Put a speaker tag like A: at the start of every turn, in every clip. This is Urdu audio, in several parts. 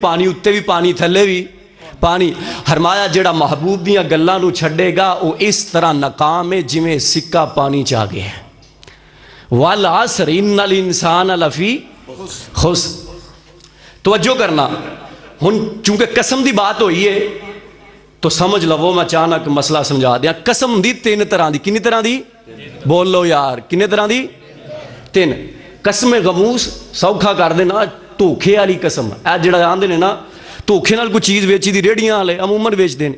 A: پانی اتنے بھی پانی تھلے بھی پانی فرمایا جڑا محبوب دیاں گلاں نو چھڈے گا وہ اس طرح ناکام ہے جویں سکہ پانی چ آ گیا ہے۔ والعصر ان الانسان لفی خسر۔ توجہ کرنا ہن چونکہ قسم دی بات ہوئی ہے تو سمجھ لو، میں چاہنا کہ مسئلہ سمجھا دیا۔ قسم دی تین طرح دی، کنی طرح دی؟ بول لو یار، کنے طرح دی؟ تین۔ قسم غموس سوکھا کر دینا، دھوکھے والی قسم، اے جڑا آندے نے نا دھوکھے نال کوئی چیز ویچی دی ریڑیاں والے عموماً ویچ دین۔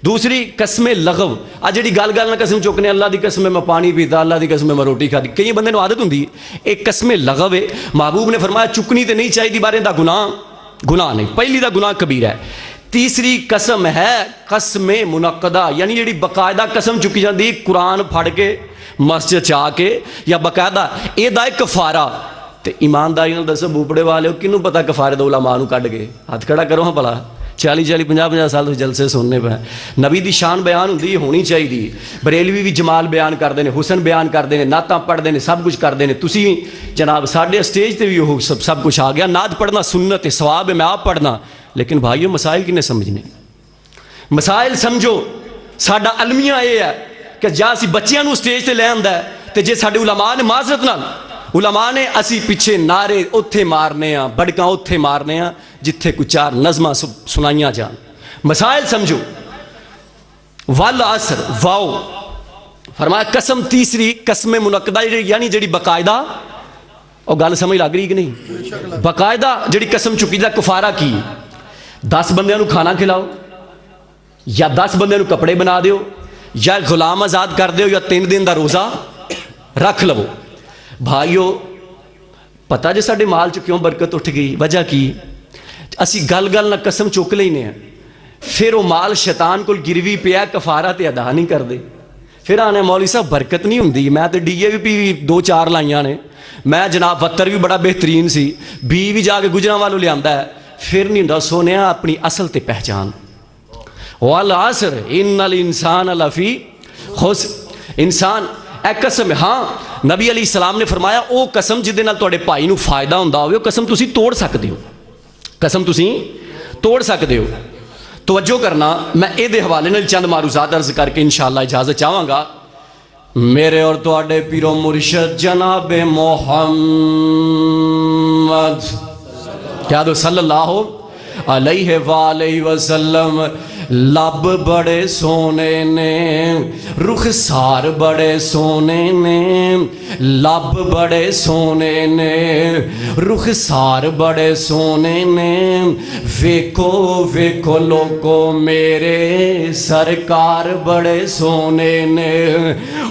A: دوسری قسم لغو، آ جڑی گل گل نہ قسم چکنے، اللہ دی قسم میں پانی پیتا، اللہ دی قسم میں روٹی کھاتی، کئی بندے نو عادت ہوندی ہے۔ ایک قسم لغو ہے، محبوب نے فرمایا چکنی تے نہیں چاہیے، بارے دا گناہ نہیں، پہلی دا گناہ کبیرہ ہے۔ تیسری قسم ہے قسم منعقدہ، یعنی جڑی باقاعدہ قسم چکی جاندی قرآن پھڑ کے مسجد چاہ کے یا باقاعدہ اے دا کفارہ۔ تے ایمانداری نال دسو بوپڑے والے ہو کنوں پتہ کفارے دا علماء نو کڈ کے ہاتھ کھڑا کرو ہاں بھلا۔ 40-50 سال تو جلسے سننے پہ نبی دی شان بیان ہوندی ہونی چاہیے۔ بریلوی بھی جمال بیان کرتے ہیں، حسن بیان کرتے ہیں، نعتاں پڑھتے ہیں، سب کچھ کرتے ہیں۔ تسی جناب ساڈے سٹیج تے بھی وہ سب کچھ آ گیا۔ نعت پڑھنا سنت ہے، ثواب ہے، میں آپ پڑھنا، لیکن بھائیو مسائل کنے سمجھنے؟ مسائل سمجھو۔ ساڈا المیہ یہ ہے کہ جا اسی بچیاں نو سٹیج تے لے آندا ہے تے جے ساڈے علماء نے معذرت نال علماء نے اسی پیچھے نعرے اتھے مارنے ہیں، بڑکاں اتھے مارنے ہیں جتھے کچھ چار نظمہ سنائیاں جان۔ مسائل سمجھو۔ والعصر، واو فرمایا قسم تیسری قسم منعقدہ، یعنی جڑی باقاعدہ، اور گل سمجھ لگ رہی کہ نہیں؟ باقاعدہ جڑی قسم چکی دا کفارہ کی 10 بندیاں نو کھانا کھلاؤ، یا 10 بندیاں نو کپڑے بنا دیو، یا غلام آزاد کر دیو، یا 3 دن دا روزہ رکھ لو۔ بھائیو پتہ جے ساڈے مال چ کیوں برکت اٹھ گئی؟ وجہ کی؟ اسی گل گل نہ قسم چک لینے ہیں، پھر وہ مال شیطان کول گروی پیا، کفارہ تے ادا نہیں کر دے، پھر آنے مولوی صاحب برکت نہیں ہوندی۔ میں تے ڈی اے بھی 2-4 لائیاں نے، میں جناب وتر بھی بڑا بہترین سی، بی بھی جا کے گجراں والوں لے آندا ہے، پھر نہیں ہوندا سونیا اپنی اصل تے پہچان۔ والعصر ان الانسان لفی خسر۔ انسان اے قسم، ہاں نبی علیہ السلام نے فرمایا او قسم جدے نال تواڈے بھائی نو فائدہ ہوندا ہوے، او قسم تسی توڑ سکدے ہو، قسم تسی توڑ سکدے ہو۔ توجہ کرنا، میں اے دے حوالے نال چند معروضات عرض کر کے انشاءاللہ اجازت چاہواں گا۔ میرے اور تواڈے پیر و مرشد جناب محمد کیا دو صلی اللہ علیہ وآلہ وسلم، لب بڑے سونے نے، رخسار بڑے سونے نے، لب بڑے سونے نے، رخسار بڑے سونے نے، ویکھو ویکھو لوگو میرے سرکار بڑے سونے نے،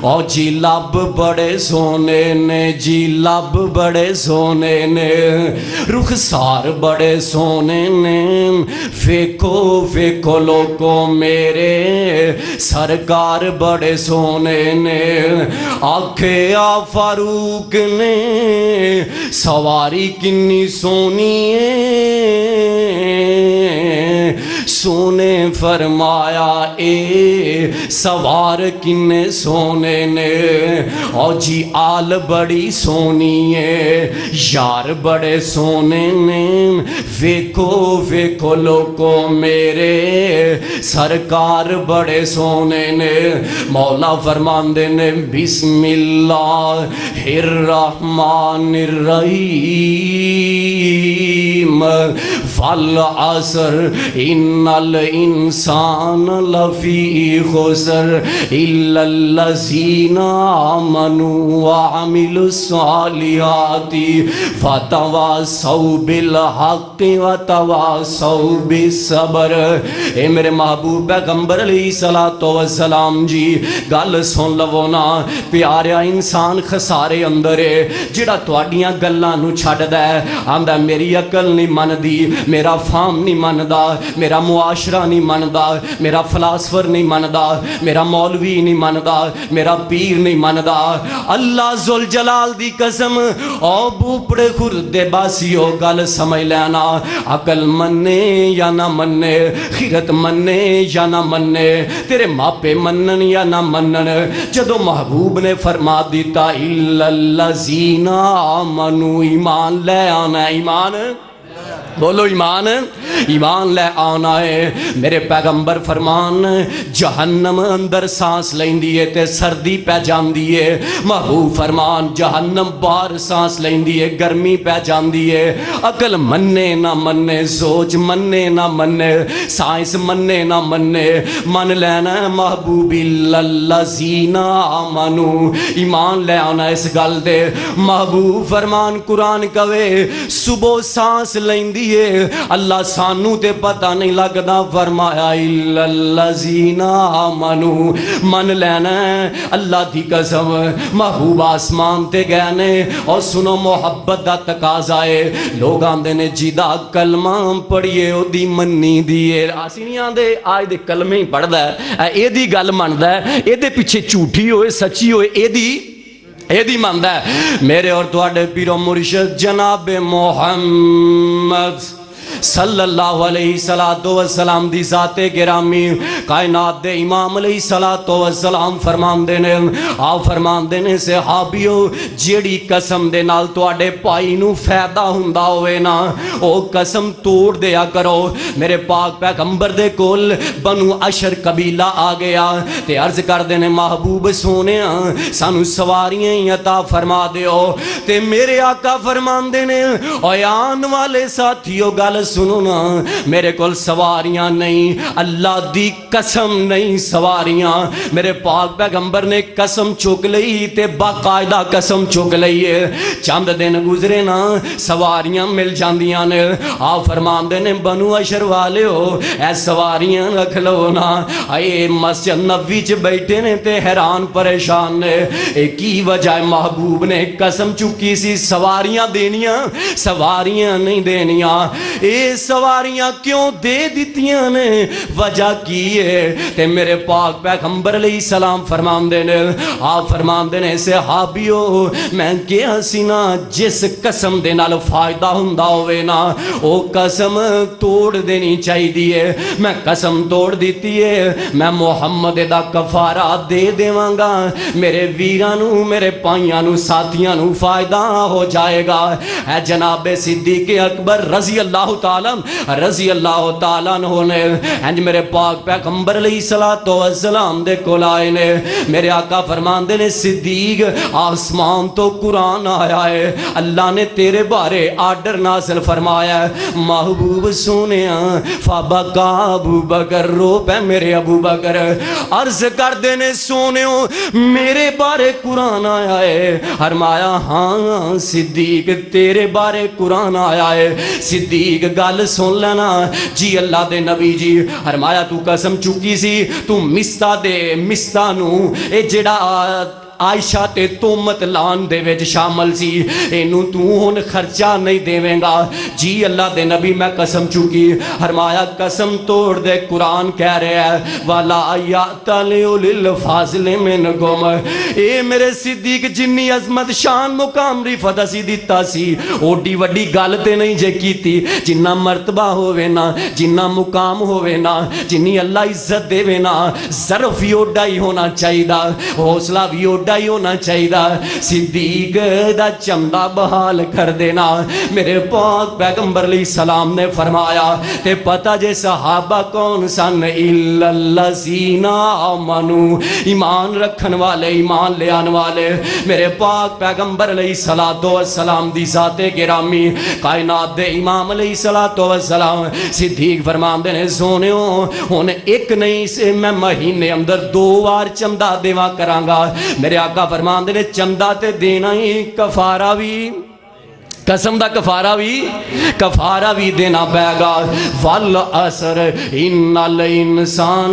A: او جی لب بڑے سونے نے، جی لب بڑے سونے نے، رخسار بڑے سونے نے، ویکھو ویکھو لوگو کو میرے سرکار بڑے سونے نے۔ آنکھیں آ فاروق نے سواری کنی سونی ہے، سونے فرمایا اے سوار کنے سونے نے، او جی آل بڑی سونی ہے، یار بڑے سونے نے، ویکھو ویکھو لوگو میرے سرکار بڑے سونے نے۔ مولا فرماندے نے بسم اللہ الرحمن الرحیم، والعصر ان الانسان لفی خسر الا الذین آمنوا وعملوا الصالحات وتواصوا بالحق وتواصوا بالصبر۔ اے میرے محبوب پیغمبر علیہ الصلوۃ والسلام جی گل سن لو نا، پیارا انسان خسارے اندر ہے جڑا تواڈیاں گلاں نو چھڈدا ہے، آندا میری عقل نہیں مندی، میرا فہم نہیں مندا، میرا معاشرہ نہیں مندا، میرا فلاسفر نہیں مندا، میرا مولوی نہیں مندا، میرا پیر نہیں مندا۔ اللہ ذوالجلال دی قسم، او بوپڑے خردے باسیو گل سمجھ لینا، عقل منے یا نہ منے، خیرت منے یا نہ منے، تیرے ماپے منن یا نہ منن، جدو محبوب نے فرما دیتا الا الذین آمنوا، ایمان لے آنا، ایمان بولو ایمان ایمان لے آنا ہے میرے پیغمبر فرمان جہنم اندر سانس لیندی ہے تے سردی پہ جاندی ہے محبوب فرمان جہنم باہر سانس لیندی ہے گرمی پہ جاندی ہے عقل مننے نہ مننے سوچ مننے نہ مننے سائنس مننے نہ مننے من لینا محبوب الذین آمنو ایمان لے آنا اس گل دے محبوب فرمان قرآن کہے صبح سانس لیندی ہے اللہ سانو تے پتہ نہیں لگدا فرمایا الذین آمنو من لینا اللہ دی قسم محبوب آسمان تے گئے نے اور سنو محبت دا تقاضا ہے لوگ آندے نے جیدہ کلمہ پڑھیے او دی منی دیئے آسی نہیں آندے آج دے کلمے ہی پڑھدا ہے اے دی گل ماندا ہے اے دے پیچھے جھوٹی ہوئے سچی ہوئے اے دی ماندا ہے میرے اور تواڈے پیر و مرشد جناب محمد صلی اللہ علیہ وسلم دی ذات گرامی کائنات دے امام علیہ السلام فرمان دینے آپ فرمان دینے صحابیو جیڑی قسم دے نال تواڈے پائی نو فائدہ ہوندا ہوئے نا او قسم توڑ دیا کرو میرے پاک پیغمبر دے کول بنو اشر قبیلہ آ گیا تے عرض کر دینے محبوب سونے سانو سواریاں عطا فرما دیو تے میرے آقا فرمان دینے آیان والے ساتھیو گل سنو نا میرے کول سواریاں نہیں اللہ دی قسم نہیں سواریاں میرے پاک پیغمبر نے قسم چک لئی تے باقاعدہ قسم چک لئی ہے چند دن گزرے نا سواریاں مل جاندیاں نے آپ فرمان دینے بنو اشر والے ہو اے سواریاں رکھ لو نا اے مسجد نبوی چ بیٹھے نے تے حیران پریشان نے اے کی وجہ محبوب نے قسم چکی سی سواریاں دینیاں سواریاں نہیں دینیاں اے سواریاں کیوں دے دیتیاں نے وجہ کی ہے تے میرے پاک پیغمبر علیہ السلام فرمان دینے آپ فرمان دینے صحابیو میں کیا سینا جس قسم دے نال فائدہ ہوندا ہوئے نا او قسم توڑ دینی چاہی دیئے میں قسم توڑ دیتی ہے میں محمد دا کفارہ دے دیواں گا میرے ویرانو میرے پائیانو ساتھیانو فائدہ ہو جائے گا اے جناب صدیق اکبر رضی اللہ تعالیٰ نے انج میرے پاک پیغمبر علیہ السلام دے کول آئے نے میرے آقا فرمان دے نے صدیق آسمان تو قرآن آیا ہے اللہ نے تیرے بارے آرڈر نازل فرمایا ہے محبوب سونیا فبکا ابو بکر رو پہ میرے ابو بکر عرض کر دینے سونیوں میرے بارے قرآن آیا ہے فرمایا ہاں صدیق تیرے بارے قرآن آیا ہے صدیق گل سن لینا جی اللہ دے نبی جی فرمایا تو قسم چکی سی تو مستہ دے مستہ نو اے جڑا عائشہ تے تومت لان دے وچ شامل سی اینو تو ہن خرچہ نہیں دیویں گا جی اللہ دے نبی میں قسم چکی فرمایا قسم توڑ دے قرآن کہہ رہا ہے والا یاتل للفاضل منکم اے میرے صدیق جنی عظمت شان مقام رفعت اسی دیتا سی اوڈی وڈی گل تے نہیں جے کیتی جنہ مرتبہ ہووے نا جنہ مقام ہووے نا جنی اللہ عزت دے نا ظرف ہی اوڈا ہی ہونا چاہیدا حوصلہ بھی اوڈا ہی ہونا چاہیدا صدیق دا چمدہ بحال کر دینا میرے پاک پیغمبر علیہ السلام نے فرمایا تے پتہ جے صحابہ کون سن الا الذین آمنو ایمان رکھن والے ایمان لے آن والے میرے پاک پیغمبر علیہ السلام دی ذات گرامی کائنات دے امام علیہ السلام صدیق فرمان دینے سونیوں ہن ایک نہیں سے میں مہینے اندر 2 بار چمدہ دیوا کرانگا میرے آقا فرمان دینے چمدہ تے دینا ہی کفارہ بھی قسم دا کفارہ بھی دینا پائے گا والعصر ان الانسان